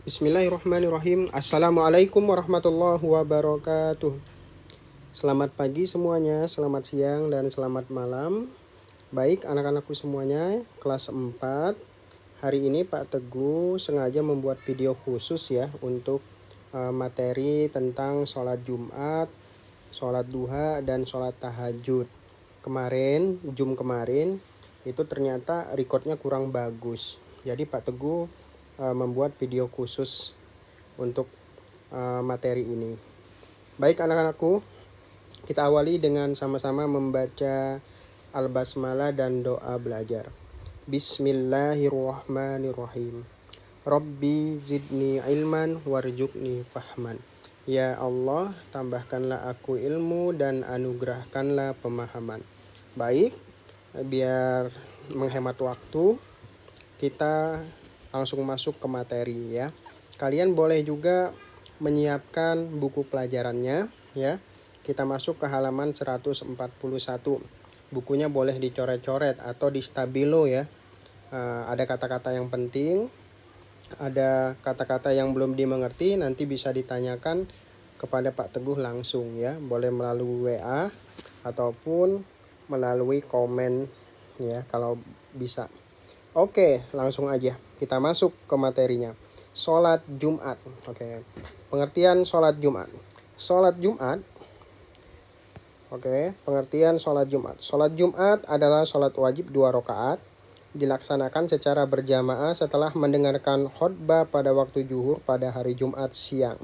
Bismillahirrahmanirrahim. Assalamualaikum warahmatullahi wabarakatuh. Selamat pagi semuanya, selamat siang dan selamat malam. Baik anak-anakku semuanya, kelas 4. Hari ini Pak Teguh sengaja membuat video khusus ya untuk materi tentang sholat Jumat, sholat duha dan sholat tahajud. Jum kemarin itu ternyata recordnya kurang bagus. Jadi Pak Teguh membuat video khusus untuk materi ini. Baik anak-anakku, kita awali dengan sama-sama membaca Al-Basmalah dan doa belajar. Bismillahirrahmanirrahim. Rabbi zidni ilman warjukni fahman. Ya Allah, tambahkanlah aku ilmu dan anugerahkanlah pemahaman. Baik, biar menghemat waktu, kita langsung masuk ke materi ya. Kalian boleh juga menyiapkan buku pelajarannya ya. Kita masuk ke halaman 141. Bukunya boleh dicoret-coret atau di stabilo ya. Ada kata-kata yang penting, ada kata-kata yang belum dimengerti, nanti bisa ditanyakan kepada Pak Teguh langsung ya. Boleh melalui WA ataupun melalui komen ya kalau bisa. Oke, langsung aja kita masuk ke materinya. Sholat Jumat. Oke, pengertian sholat Jumat. Sholat Jumat. Oke, pengertian sholat Jumat. Sholat Jumat adalah sholat wajib 2 rakaat, dilaksanakan secara berjamaah setelah mendengarkan khutbah pada waktu zuhur pada hari Jumat siang.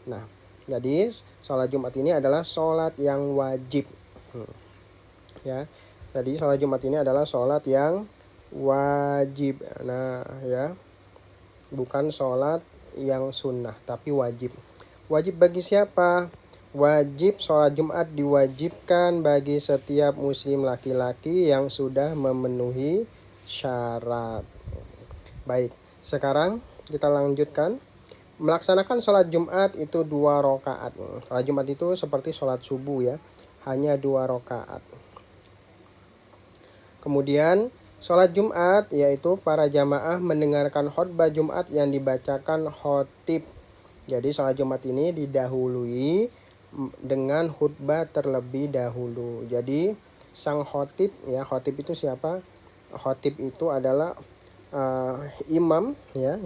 Nah, jadi sholat Jumat ini adalah sholat yang wajib. Ya, jadi sholat Jumat ini adalah sholat yang wajib. Nah ya, bukan sholat yang sunnah tapi wajib. Wajib bagi siapa? Wajib sholat Jumat diwajibkan bagi setiap muslim laki-laki yang sudah memenuhi syarat. Baik, sekarang kita lanjutkan. Melaksanakan sholat Jumat itu 2 rakaat. Sholat Jumat itu seperti sholat subuh ya, hanya 2 rakaat. Kemudian sholat Jumat yaitu para jamaah mendengarkan khutbah Jumat yang dibacakan khotib. Jadi sholat Jumat ini didahului dengan khutbah terlebih dahulu. Jadi sang khotib ya, khotib itu siapa? Khotib itu adalah imam ya,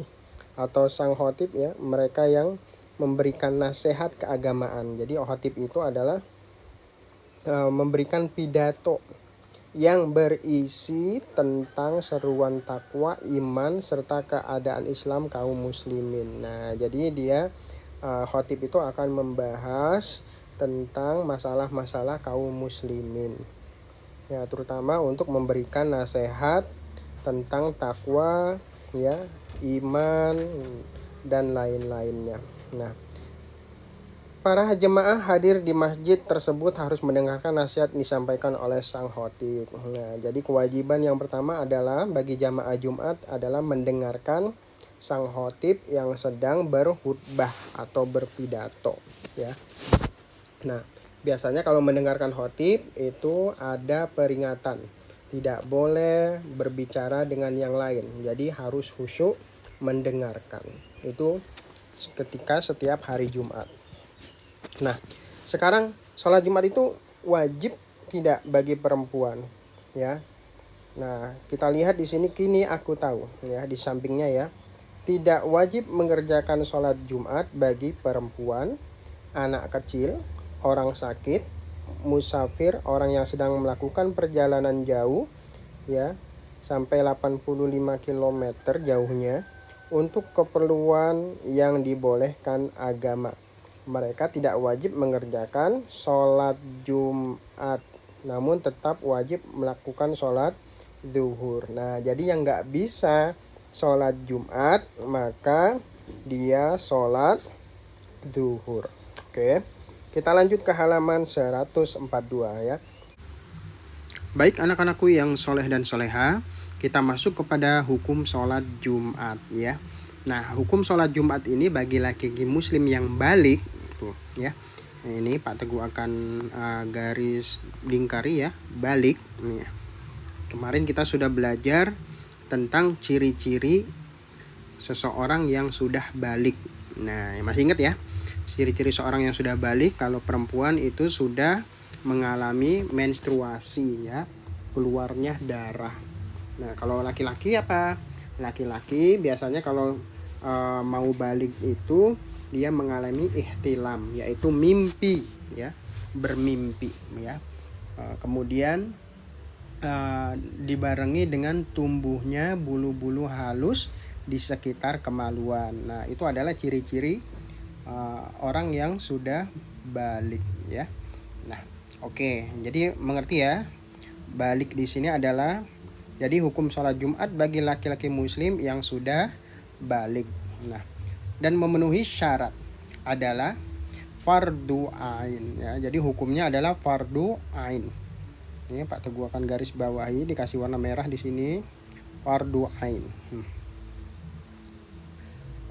atau sang khotib ya, mereka yang memberikan nasihat keagamaan. Jadi khotib itu adalah memberikan pidato yang berisi tentang seruan takwa, iman, serta keadaan Islam kaum muslimin. Nah, jadi dia khotib itu akan membahas tentang masalah-masalah kaum muslimin. Ya, terutama untuk memberikan nasihat tentang takwa, ya, iman dan lain-lainnya. Nah, para jemaah hadir di masjid tersebut harus mendengarkan nasihat disampaikan oleh sang khotib. Nah, jadi kewajiban yang pertama adalah bagi jamaah Jumat adalah mendengarkan sang khotib yang sedang berkhutbah atau berpidato, ya. Nah, biasanya kalau mendengarkan khotib itu ada peringatan, tidak boleh berbicara dengan yang lain. Jadi harus khusyuk mendengarkan. Itu ketika setiap hari Jumat. Nah, sekarang sholat Jumat itu wajib tidak bagi perempuan, ya. Nah, kita lihat di sini kini aku tahu, ya, di sampingnya ya. Tidak wajib mengerjakan sholat Jumat bagi perempuan, anak kecil, orang sakit, musafir, orang yang sedang melakukan perjalanan jauh, ya, sampai 85 km jauhnya untuk keperluan yang dibolehkan agama. Mereka tidak wajib mengerjakan sholat Jumat, namun tetap wajib melakukan sholat zuhur. Nah, jadi yang nggak bisa sholat Jumat, maka dia sholat zuhur. Oke, kita lanjut ke halaman 142 ya. Baik anak-anakku yang soleh dan soleha, kita masuk kepada hukum sholat Jumat ya. Nah, hukum sholat Jumat ini bagi laki-laki muslim yang balik tuh ya. Ini Pak Teguh akan garis lingkari ya, balik nih. Kemarin kita sudah belajar tentang ciri-ciri seseorang yang sudah balik. Nah, masih ingat ya? Ciri-ciri seorang yang sudah balik, kalau perempuan itu sudah mengalami menstruasi ya, keluarnya darah. Nah, kalau laki-laki apa? Laki-laki biasanya kalau mau balik itu dia mengalami ihtilam, yaitu mimpi ya, bermimpi ya. Kemudian dibarengi dengan tumbuhnya bulu-bulu halus di sekitar kemaluan. Nah, itu adalah ciri-ciri orang yang sudah balik ya. Nah, oke. Jadi mengerti ya? Balik di sini adalah jadi hukum sholat Jumat bagi laki-laki muslim yang sudah balik. Nah, dan memenuhi syarat adalah fardu ain ya. Jadi hukumnya adalah fardu ain. Ini Pak Teguh akan garis bawahi, dikasih warna merah di sini, fardu ain.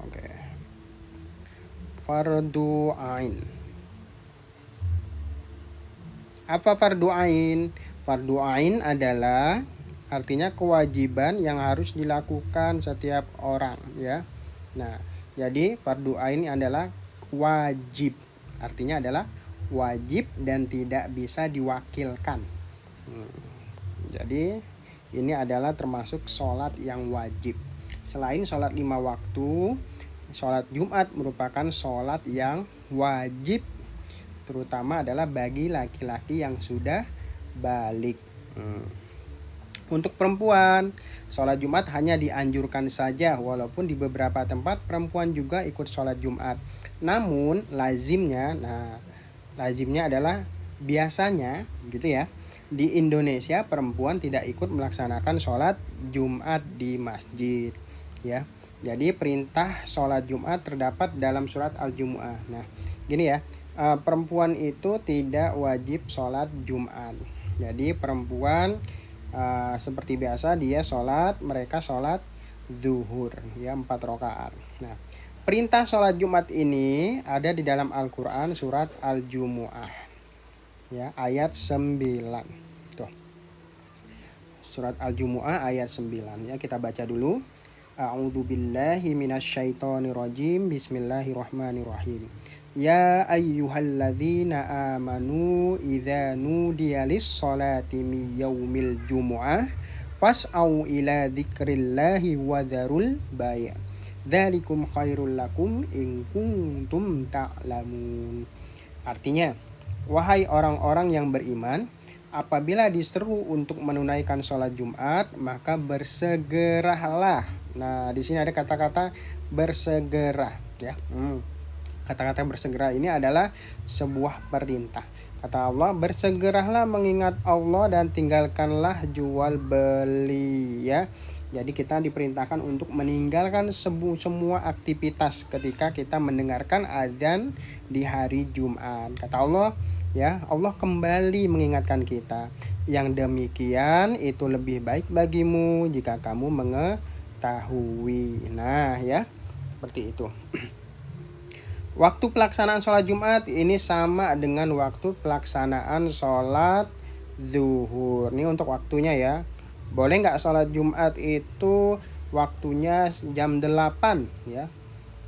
Oke. Fardu ain. Apa fardu ain? Fardu ain adalah artinya kewajiban yang harus dilakukan setiap orang ya. Nah, jadi fardu ain adalah wajib. Artinya adalah wajib dan tidak bisa diwakilkan. Jadi ini adalah termasuk sholat yang wajib. Selain sholat 5 waktu, sholat Jumat merupakan sholat yang wajib, terutama adalah bagi laki-laki yang sudah balik. Untuk perempuan, sholat Jumat hanya dianjurkan saja, walaupun di beberapa tempat perempuan juga ikut sholat Jumat. Namun lazimnya adalah biasanya gitu ya, di Indonesia perempuan tidak ikut melaksanakan sholat Jumat di masjid ya. Jadi perintah sholat Jumat terdapat dalam surat Al-Jumu'ah. Nah gini ya, perempuan itu tidak wajib sholat Jumat. Jadi perempuan seperti biasa mereka sholat zuhur ya, 4 rakaat. Nah, perintah sholat Jumat ini ada di dalam Al-Quran surat Al-Jumu'ah ya, ayat 9. Tuh. Surat Al-Jumu'ah ayat 9 ya, kita baca dulu. A'udzubillahi minasyaitonirrajim. Bismillahirrahmanirrahim. Ya ayyuhalladzina amanu idza nudiya lis-sholati min yaumil jumu'ah fas'au ila dzikrillahi wa dzarul bai'. Dzalikum khairul lakum in kuntum ta'lamun. Artinya, wahai orang-orang yang beriman, apabila diseru untuk menunaikan sholat Jumat, maka bersegeralah. Nah, di sini ada kata-kata bersegera ya. Kata-kata bersegera ini adalah sebuah perintah. Kata Allah, bersegeralah mengingat Allah dan tinggalkanlah jual beli ya. Jadi kita diperintahkan untuk meninggalkan semua aktivitas ketika kita mendengarkan azan di hari Jumat. Kata Allah ya, Allah kembali mengingatkan kita, yang demikian itu lebih baik bagimu jika kamu mengetahui. Nah ya, seperti itu. Waktu pelaksanaan sholat Jumat ini sama dengan waktu pelaksanaan sholat zuhur. Ini untuk waktunya ya. Boleh nggak sholat Jumat itu waktunya jam 8 ya?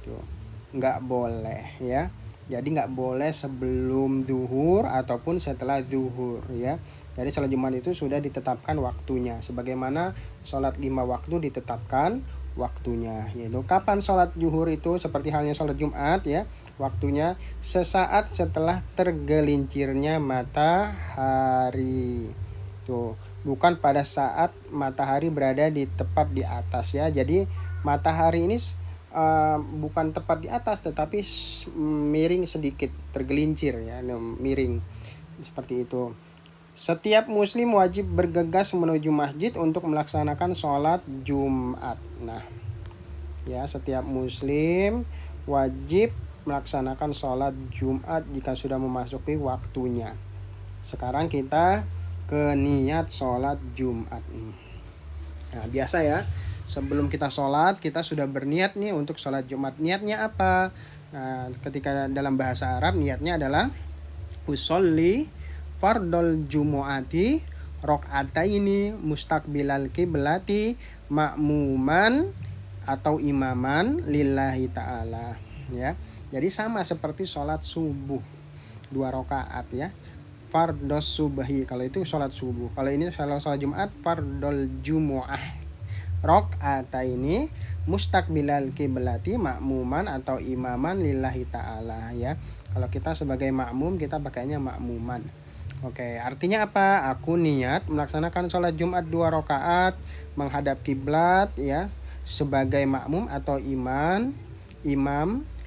Tuh. Nggak boleh ya. Jadi nggak boleh sebelum zuhur ataupun setelah zuhur ya. Jadi sholat Jumat itu sudah ditetapkan waktunya. Sebagaimana sholat 5 waktu ditetapkan waktunya, yaitu kapan sholat zuhur itu seperti halnya sholat Jumat ya, waktunya sesaat setelah tergelincirnya matahari. Tuh, bukan pada saat matahari berada di tepat di atas ya. Jadi matahari ini bukan tepat di atas tetapi miring sedikit, tergelincir ya, miring seperti itu. Setiap muslim wajib bergegas menuju masjid untuk melaksanakan sholat Jumat. Nah, ya, setiap muslim wajib melaksanakan sholat Jumat jika sudah memasuki waktunya. Sekarang kita ke niat sholat Jumat. Nah, biasa ya, sebelum kita sholat, kita sudah berniat nih untuk sholat Jumat. Niatnya apa? Nah, ketika dalam bahasa Arab, niatnya adalah usolli fardol jumu'ati rok'ataini mustaqbilal kiblati ma'muman atau imaman lillahi ta'ala ya. Jadi sama seperti sholat subuh 2 rakaat ya. Fardhos subhi kalau itu sholat subuh. Kalau ini sholat Jumat fardhol jumu'ah. Rakaataini mustaqbilal kiblati makmuman atau imaman lillahi ta'ala ya. Kalau kita sebagai makmum kita pakainya makmuman. Oke, artinya apa? Aku niat melaksanakan sholat Jumat 2 rakaat menghadap kiblat ya sebagai makmum atau imam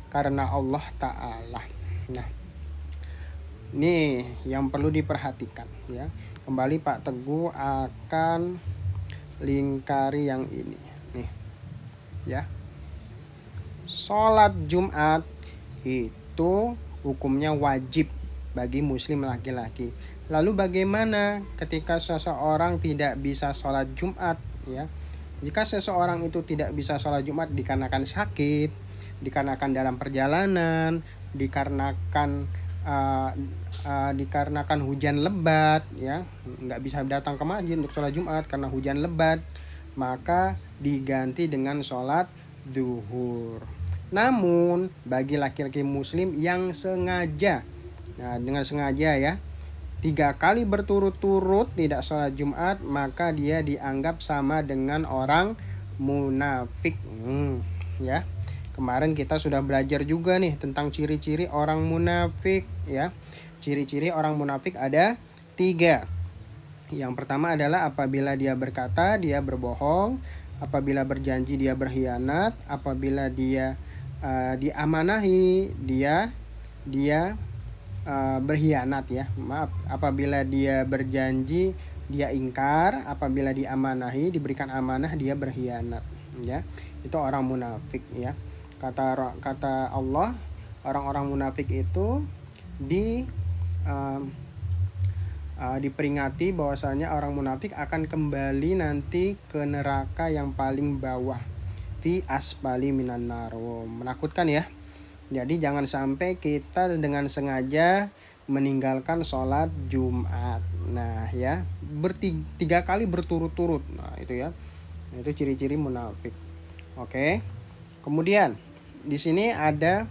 karena Allah Ta'ala. Nah, ini yang perlu diperhatikan ya. Kembali Pak Teguh akan lingkari yang ini nih ya. Sholat Jumat itu hukumnya wajib bagi muslim laki-laki. Lalu bagaimana ketika seseorang tidak bisa sholat Jumat ya? Jika seseorang itu tidak bisa sholat Jumat dikarenakan sakit, dikarenakan dalam perjalanan, dikarenakan hujan lebat ya, nggak bisa datang ke masjid untuk sholat Jumat karena hujan lebat, maka diganti dengan sholat zuhur. Namun bagi laki-laki muslim yang sengaja, nah dengan sengaja ya, 3 kali berturut-turut tidak sholat Jumat, maka dia dianggap sama dengan orang munafik ya. Kemarin kita sudah belajar juga nih tentang ciri-ciri orang munafik ya. Ciri-ciri orang munafik ada 3. Yang pertama adalah apabila dia berkata dia berbohong, apabila berjanji dia berkhianat, apabila dia diamanahi dia berkhianat ya. Maaf, apabila dia berjanji dia ingkar, apabila diamanahi diberikan amanah dia berkhianat ya. Itu orang munafik ya. Kata Allah, orang-orang munafik itu diperingati bahwasanya orang munafik akan kembali nanti ke neraka yang paling bawah, fi asfali minan nar. Menakutkan ya. Jadi jangan sampai kita dengan sengaja meninggalkan sholat Jumat. Nah ya, 3 kali berturut-turut. Nah itu ya, itu ciri-ciri munafik. Oke. Kemudian di sini ada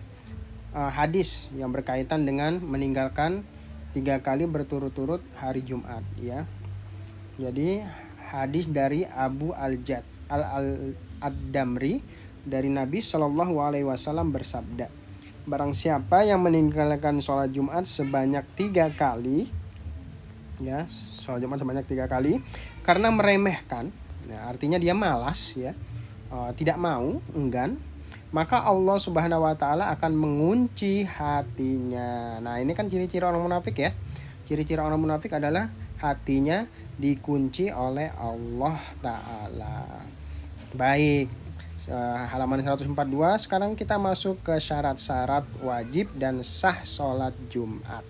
hadis yang berkaitan dengan meninggalkan 3 kali berturut-turut hari Jumat ya. Jadi hadis dari Abu Ad-Damri dari Nabi Shallallahu Alaihi Wasallam bersabda, barang siapa yang meninggalkan sholat Jumat sebanyak 3 kali ya, sholat Jumat sebanyak 3 kali karena meremehkan, nah artinya dia malas ya, tidak mau, enggan, maka Allah Subhanahu wa taala akan mengunci hatinya. Nah, ini kan ciri-ciri orang munafik ya. Ciri-ciri orang munafik adalah hatinya dikunci oleh Allah taala. Baik. Halaman 142, sekarang kita masuk ke syarat-syarat wajib dan sah sholat Jumat.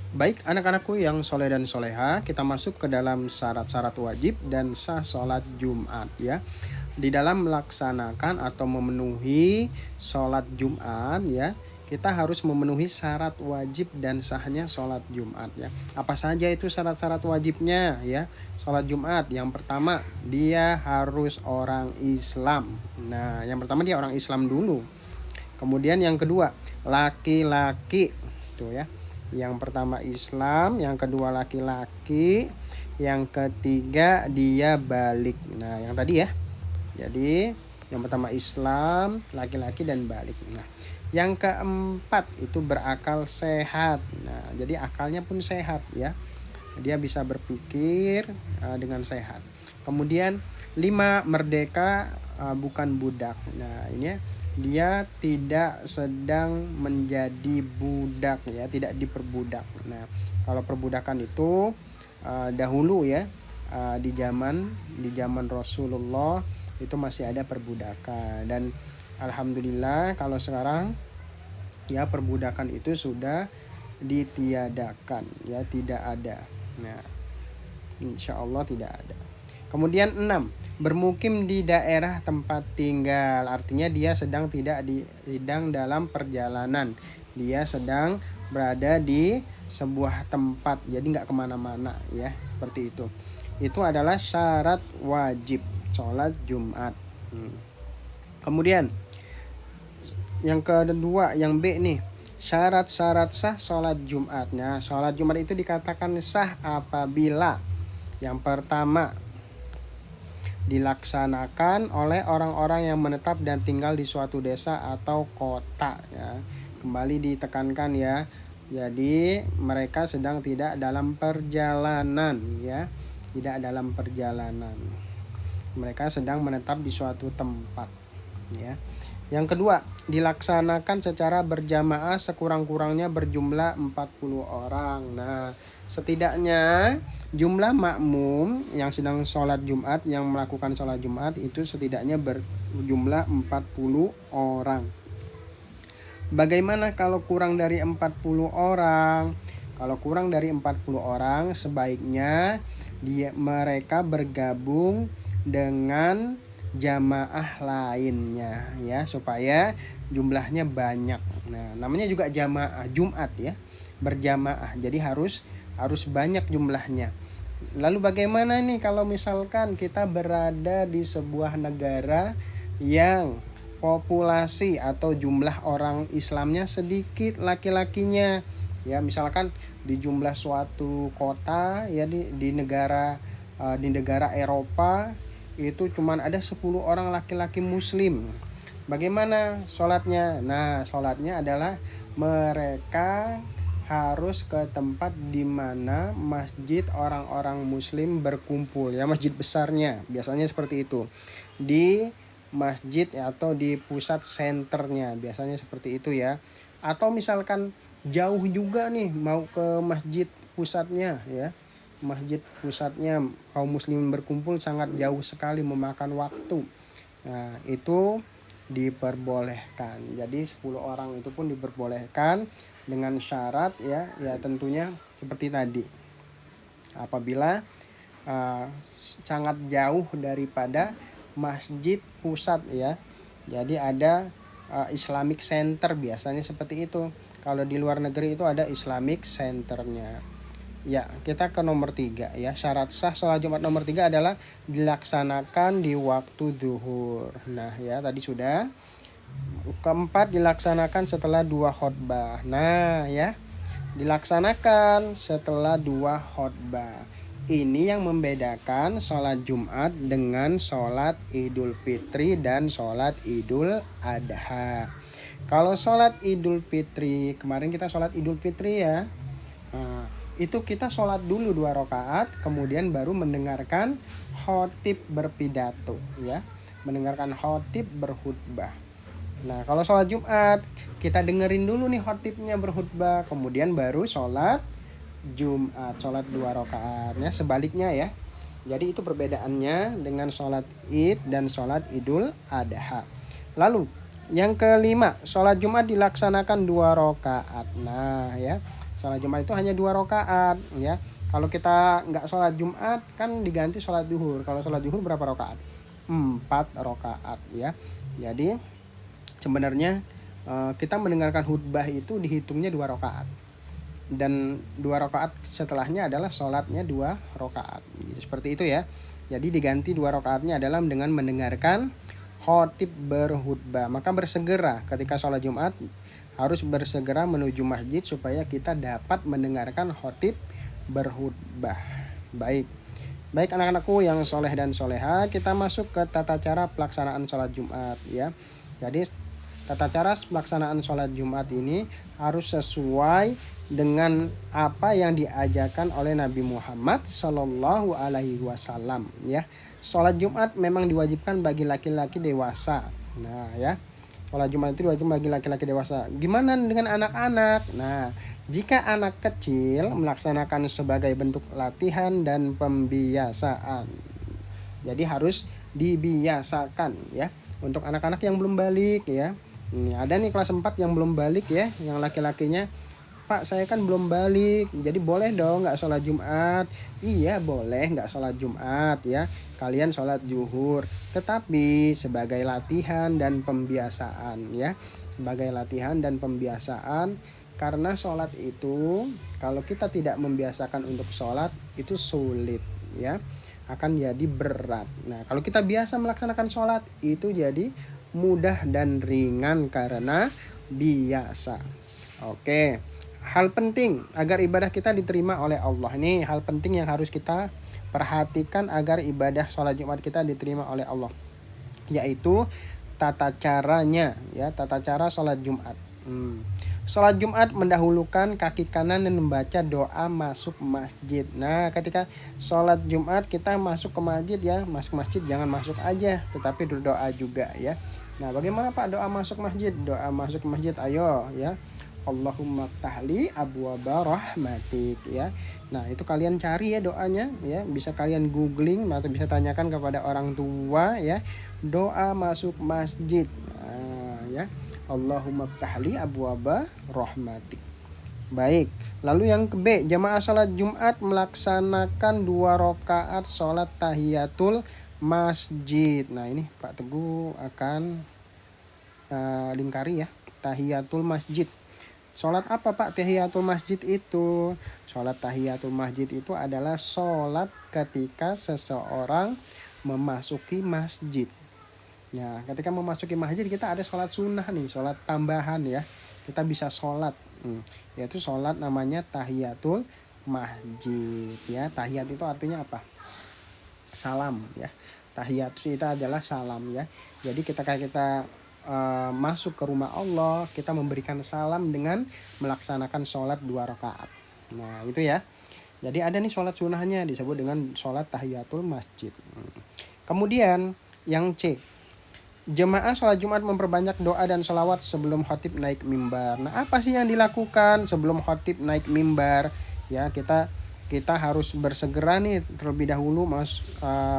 Baik anak-anakku yang soleh dan soleha, kita masuk ke dalam syarat-syarat wajib dan sah sholat Jumat ya. Di dalam melaksanakan atau memenuhi sholat Jumat ya, kita harus memenuhi syarat wajib dan sahnya sholat Jumat ya. Apa saja itu syarat-syarat wajibnya ya sholat Jumat? Yang pertama, dia harus orang Islam. Nah, yang pertama dia orang Islam dulu. Kemudian yang kedua, laki-laki tuh ya. Yang pertama Islam, yang kedua laki-laki, yang ketiga dia balik. Nah, yang tadi ya. Jadi yang pertama Islam, laki-laki dan balik. Nah, yang keempat itu berakal sehat. Nah, jadi akalnya pun sehat ya. Dia bisa berpikir dengan sehat. Kemudian 5 merdeka bukan budak. Nah, ini dia tidak sedang menjadi budak ya, tidak diperbudak. Nah, kalau perbudakan itu dahulu ya, di zaman Rasulullah itu masih ada perbudakan, dan alhamdulillah kalau sekarang ya perbudakan itu sudah ditiadakan ya, tidak ada. Nah, insya Allah tidak ada. Kemudian 6, bermukim di daerah tempat tinggal. Artinya dia sedang dalam perjalanan. Dia sedang berada di sebuah tempat. Jadi nggak kemana-mana ya. Seperti itu. Itu adalah syarat wajib. sholat Jumat. Kemudian yang kedua, yang B nih, syarat-syarat sah sholat Jumat. Nah, sholat Jumat itu dikatakan sah apabila yang pertama dilaksanakan oleh orang-orang yang menetap dan tinggal di suatu desa atau kota, ya. Kembali ditekankan ya. Jadi mereka sedang tidak dalam perjalanan, ya. Tidak dalam perjalanan. Mereka sedang menetap di suatu tempat, ya. Yang kedua, dilaksanakan secara berjamaah sekurang-kurangnya berjumlah 40 orang. Nah, setidaknya jumlah makmum yang sedang sholat Jumat, yang melakukan sholat Jumat itu setidaknya berjumlah 40 orang. Bagaimana kalau kurang dari 40 orang? Kalau kurang dari 40 orang, sebaiknya mereka bergabung dengan jamaah lainnya, ya, supaya jumlahnya banyak. Nah, namanya juga jamaah Jumat, ya, berjamaah. Jadi harus banyak jumlahnya. Lalu bagaimana nih kalau misalkan kita berada di sebuah negara yang populasi atau jumlah orang Islamnya sedikit laki-lakinya, ya, misalkan di jumlah suatu kota, ya, di negara Eropa itu cuman ada 10 orang laki-laki muslim. Bagaimana sholatnya? Nah, sholatnya adalah mereka harus ke tempat di mana masjid orang-orang muslim berkumpul, ya, masjid besarnya. Biasanya seperti itu. Di masjid atau di pusat senternya, biasanya seperti itu, ya. Atau misalkan jauh juga nih mau ke masjid pusatnya, ya. Masjid pusatnya kaum muslimin berkumpul sangat jauh sekali, memakan waktu. Nah, itu diperbolehkan. Jadi 10 orang itu pun diperbolehkan dengan syarat, ya tentunya seperti tadi. Apabila sangat jauh daripada masjid pusat, ya. Jadi ada Islamic Center, biasanya seperti itu. Kalau di luar negeri itu ada Islamic Centernya. Ya, kita ke nomor 3, ya. Syarat sah sholat Jumat nomor 3 adalah dilaksanakan di waktu zuhur. Nah, ya, tadi sudah. Keempat, dilaksanakan setelah 2 khutbah. Nah, ya, dilaksanakan setelah 2 khutbah. Ini yang membedakan sholat Jumat dengan sholat Idul Fitri dan sholat Idul Adha. Kalau sholat Idul Fitri, kemarin kita sholat Idul Fitri, ya. Nah, itu kita sholat dulu 2 rakaat, kemudian baru mendengarkan khotib berpidato, ya, mendengarkan khotib berkhutbah. Nah, kalau sholat Jumat kita dengerin dulu nih khotibnya berkhutbah, kemudian baru sholat Jumat, sholat 2 rakaat, ya, sebaliknya, ya. Jadi itu perbedaannya dengan sholat Id dan sholat Idul Adha. Lalu yang kelima, sholat Jumat dilaksanakan 2 rakaat. Nah, ya, sholat Jumat itu hanya 2 rakaat, ya. Kalau kita nggak sholat Jumat kan diganti sholat zuhur. Kalau sholat zuhur berapa rakaat? 4 rakaat, ya. Jadi sebenarnya kita mendengarkan khutbah itu dihitungnya 2 rakaat. Dan 2 rakaat setelahnya adalah sholatnya 2 rakaat. Seperti itu, ya. Jadi diganti 2 rakaatnya adalah dengan mendengarkan khotib berkhutbah. Maka bersegera ketika sholat Jumat, harus bersegera menuju masjid supaya kita dapat mendengarkan khotib berkhutbah. Baik anak-anakku yang soleh dan soleha, kita masuk ke tata cara pelaksanaan sholat Jumat, ya. Jadi tata cara pelaksanaan sholat Jumat ini harus sesuai dengan apa yang diajarkan oleh Nabi Muhammad Shallallahu Alaihi Wasallam, ya. Sholat Jumat memang diwajibkan bagi laki-laki dewasa. Nah, ya, sholat Jumat itu wajib bagi laki-laki dewasa. Gimana dengan anak-anak? Nah, jika anak kecil melaksanakan sebagai bentuk latihan dan pembiasaan. Jadi harus dibiasakan, ya. Untuk anak-anak yang belum balik, ya. Ini ada nih kelas 4 yang belum balik, ya, yang laki-lakinya. Pak, saya kan belum balik, jadi boleh dong nggak sholat Jumat? Iya, boleh nggak sholat Jumat, ya. Kalian sholat zuhur, tetapi sebagai latihan dan pembiasaan, ya. Sebagai latihan dan pembiasaan, karena sholat itu kalau kita tidak membiasakan untuk sholat itu sulit, ya. akan jadi berat. Nah, kalau kita biasa melaksanakan sholat itu jadi mudah dan ringan karena biasa. Oke. Hal penting agar ibadah kita diterima oleh Allah. Ini hal penting yang harus kita perhatikan agar ibadah sholat Jumat kita diterima oleh Allah. Yaitu tata caranya, ya, tata cara sholat Jumat. Sholat Jumat mendahulukan kaki kanan dan membaca doa masuk masjid. Nah, ketika sholat Jumat kita masuk ke masjid, ya, masuk masjid jangan masuk aja, tetapi berdoa juga, ya. Nah, bagaimana Pak doa masuk masjid? Doa masuk masjid, ayo, ya. Allahumma ftahli abwaba rahmatik, ya. Nah, itu kalian cari ya doanya, ya. Bisa kalian googling atau bisa tanyakan kepada orang tua, ya. Doa masuk masjid. Nah, ya. Allahumma ftahli abwaba rahmatik. Baik, lalu yang ke B, jamaah sholat Jumat melaksanakan 2 rakaat sholat tahiyatul masjid. Nah, ini Pak Teguh akan lingkari, ya, tahiyatul masjid. Sholat apa Pak tahiyatul masjid itu? Sholat tahiyatul masjid itu adalah sholat ketika seseorang memasuki masjid. Ya, ketika memasuki masjid kita ada sholat sunnah nih, sholat tambahan, ya. Kita bisa sholat, yaitu sholat namanya tahiyatul masjid, ya. Tahiyat itu artinya apa? Salam, ya. Tahiyat itu adalah salam, ya. Jadi ketika kita masuk ke rumah Allah, kita memberikan salam dengan melaksanakan sholat 2 rakaat. Nah, itu ya. Jadi ada nih sholat sunnahnya disebut dengan sholat tahiyatul masjid. Kemudian yang C, jemaah sholat Jumat memperbanyak doa dan sholawat sebelum khatib naik mimbar. Nah, apa sih yang dilakukan sebelum khatib naik mimbar? Ya, kita harus bersegera nih terlebih dahulu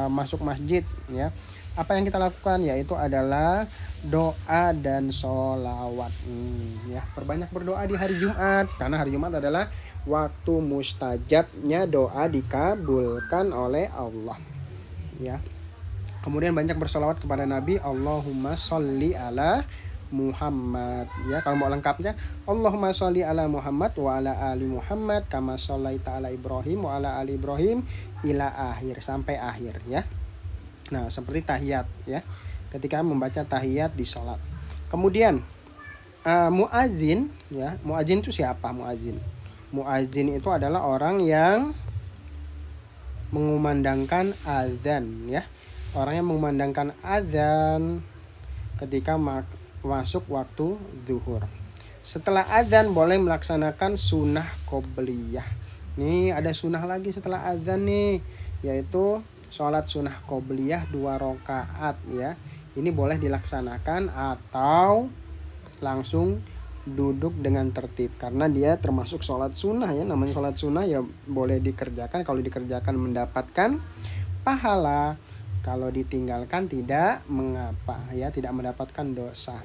masuk masjid, ya. Apa yang kita lakukan yaitu adalah doa dan sholawat. Ya, perbanyak berdoa di hari Jumat karena hari Jumat adalah waktu mustajabnya doa dikabulkan oleh Allah, ya. Kemudian banyak bersolawat kepada Nabi, Allahumma sholli ala Muhammad, ya. Kalau mau lengkapnya, Allahumma sholli ala Muhammad wa ala ali Muhammad kama shollaita ala Ibrahim wa ala ali Ibrahim ila akhir, sampai akhir, ya. Nah, seperti tahiyat, ya. Ketika membaca tahiyat di sholat. Kemudian muazin, ya. Muazin itu siapa? Muazin itu adalah orang yang mengumandangkan azan, ya. Orang yang mengumandangkan azan ketika masuk waktu zuhur. Setelah azan boleh melaksanakan sunnah qobliyah. Nih ada sunnah lagi setelah azan nih, yaitu sholat sunnah qobliyah 2 rakaat, ya. Ini boleh dilaksanakan atau langsung duduk dengan tertib karena dia termasuk sholat sunnah, ya. Namanya sholat sunnah ya boleh dikerjakan, kalau dikerjakan mendapatkan pahala, kalau ditinggalkan tidak mengapa, ya, tidak mendapatkan dosa.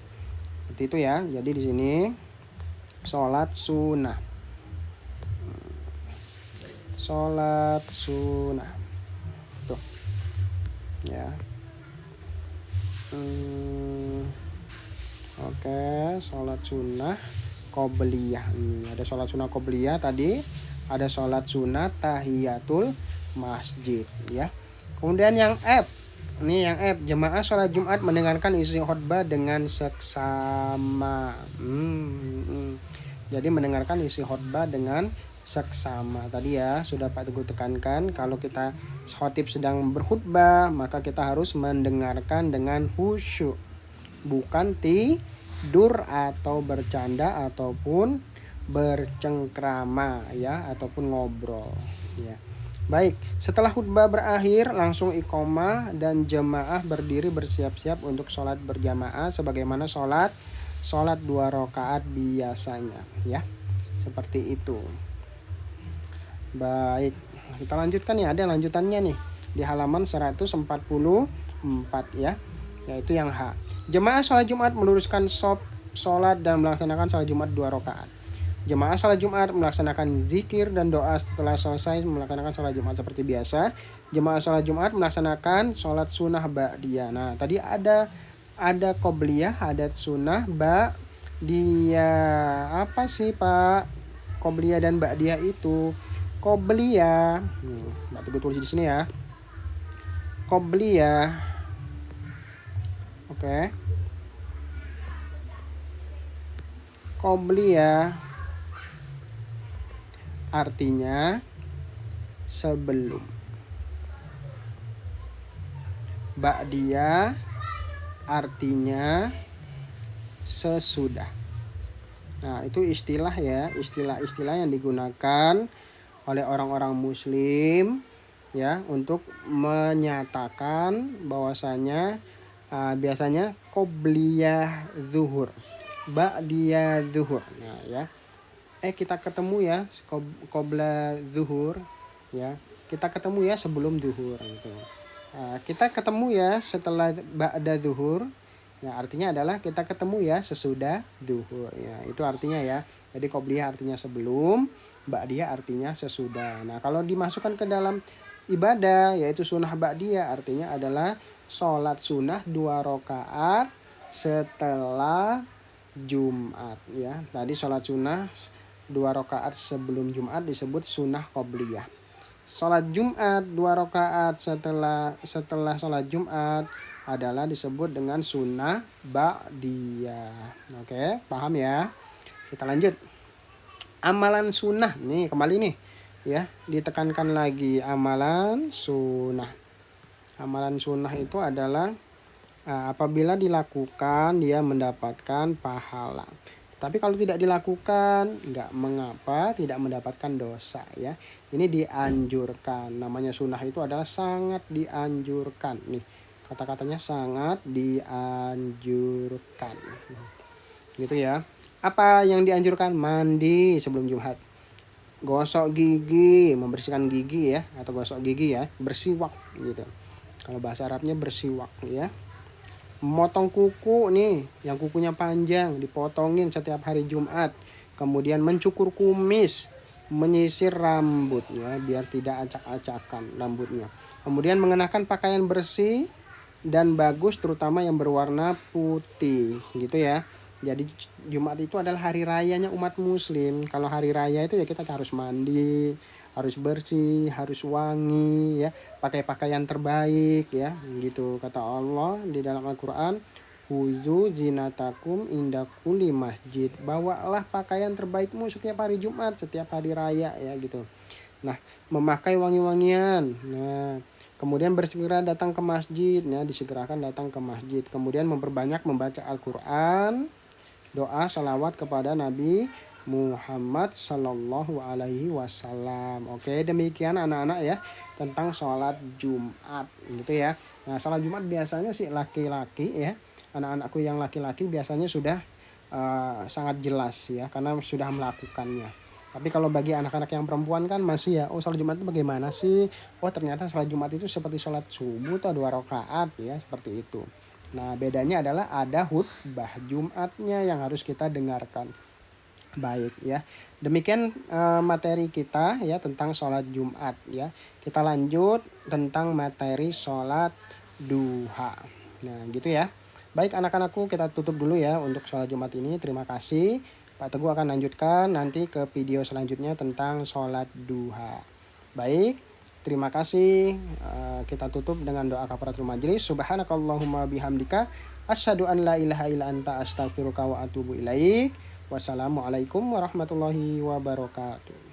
Seperti itu, ya. Jadi di sini sholat sunnah. Sholat sunnah. Tuh. Ya. Oke, sholat sunnah qobliyah. Ada sholat sunnah qobliyah tadi, ada sholat sunnah tahiyatul masjid, ya. Kemudian yang F, ini yang F, jemaah sholat Jumat mendengarkan isi khutbah dengan seksama. Jadi mendengarkan isi khutbah dengan seksama. Tadi ya sudah Pak Teguh tekankan, kalau kita khatib sedang berkhutbah maka kita harus mendengarkan dengan khusyuk, bukan tidur atau bercanda ataupun bercengkrama, ya, ataupun ngobrol, ya. Baik, setelah khutbah berakhir langsung iqomah dan jemaah berdiri bersiap-siap untuk sholat berjamaah sebagaimana sholat 2 rakaat biasanya, ya. Seperti itu. Baik, kita lanjutkan, ya. Ada lanjutannya nih di halaman 144, ya. Yaitu yang H. Jemaah sholat Jumat meluruskan sholat dan melaksanakan sholat Jumat 2 rakaat. Jemaah sholat Jumat melaksanakan zikir dan doa setelah selesai melaksanakan sholat Jumat seperti biasa. Jemaah sholat Jumat melaksanakan sholat sunnah ba'diyah. Nah, tadi ada qobliyah, ada sunnah ba'diyah. Apa sih Pak qobliyah dan ba'diyah itu? Qobliyah, Mbak Teguh tulis di sini, ya. Qobliyah. Oke. Qobliyah artinya sebelum. Ba'diyah artinya sesudah. Nah, itu istilah ya, istilah-istilah yang digunakan oleh orang-orang muslim ya untuk menyatakan bahwasanya biasanya qobliyah zuhur, ba'diyah zuhur. Nah, ya. Kita ketemu ya qobla zuhur ya. Kita ketemu ya sebelum zuhur gitu. Kita ketemu ya setelah ba'da zuhur. Ya, artinya adalah kita ketemu ya sesudah zuhur ya. Itu artinya ya. Jadi qobliyah artinya sebelum, ba'diyah artinya sesudah. Nah, kalau dimasukkan ke dalam ibadah yaitu sunnah ba'diyah artinya adalah sholat sunnah 2 rakaat setelah Jumat ya. Tadi sholat sunnah 2 rakaat sebelum Jumat disebut sunnah qobliyah. Sholat Jumat 2 rakaat setelah sholat Jumat adalah disebut dengan sunnah ba'diyah. Oke, paham ya? Kita lanjut. Amalan sunnah nih kembali nih ya, ditekankan lagi amalan sunnah. Amalan sunnah itu adalah apabila dilakukan dia mendapatkan pahala. Tapi kalau tidak dilakukan nggak mengapa, tidak mendapatkan dosa ya. Ini dianjurkan. Namanya sunnah itu adalah sangat dianjurkan nih. Kata-katanya sangat dianjurkan. Gitu ya. Apa yang dianjurkan? Mandi sebelum Jumat. Gosok gigi, membersihkan gigi ya, atau gosok gigi ya, bersiwak gitu. Kalau bahasa Arabnya bersiwak ya. Memotong kuku nih, yang kukunya panjang, dipotongin setiap hari Jumat. Kemudian mencukur kumis, menyisir rambut ya, biar tidak acak-acakan rambutnya. Kemudian mengenakan pakaian bersih dan bagus, terutama yang berwarna putih, gitu ya. Jadi Jumat itu adalah hari rayanya umat muslim. Kalau hari raya itu ya kita harus mandi, harus bersih, harus wangi ya, pakai pakaian terbaik ya, gitu kata Allah di dalam Al-Qur'an, "Huzu zinatakum inda kulli masjid." Bawalah pakaian terbaikmu setiap hari Jumat, setiap hari raya ya gitu. Nah, memakai wangi-wangian. Nah, kemudian bersegera datang ke masjid ya, disegerakan datang ke masjid. Kemudian memperbanyak membaca Al-Qur'an, doa salawat kepada Nabi Muhammad Sallallahu Alaihi Wasallam. Oke, demikian anak-anak ya tentang sholat Jumat gitu ya. Nah, sholat Jumat biasanya sih laki-laki ya. Anak-anakku yang laki-laki biasanya sudah sangat jelas ya karena sudah melakukannya. Tapi kalau bagi anak-anak yang perempuan kan masih ya, sholat Jumat itu bagaimana sih? Oh, ternyata sholat Jumat itu seperti sholat subuh atau 2 rakaat ya, seperti itu. Nah, bedanya adalah ada khutbah Jumatnya yang harus kita dengarkan. Baik ya. Demikian materi kita ya tentang sholat Jumat ya. Kita lanjut tentang materi sholat duha. Nah, gitu ya. Baik anak-anakku, kita tutup dulu ya untuk sholat Jumat ini. Terima kasih. Pak Teguh akan lanjutkan nanti ke video selanjutnya tentang sholat duha. Baik. Terima kasih. Kita tutup dengan doa kafaratul majelis. Subhanakallahumma bihamdika asyhadu an la ilaha illa anta astaghfiruka wa atubu ilaik. Wassalamualaikum warahmatullahi wabarakatuh.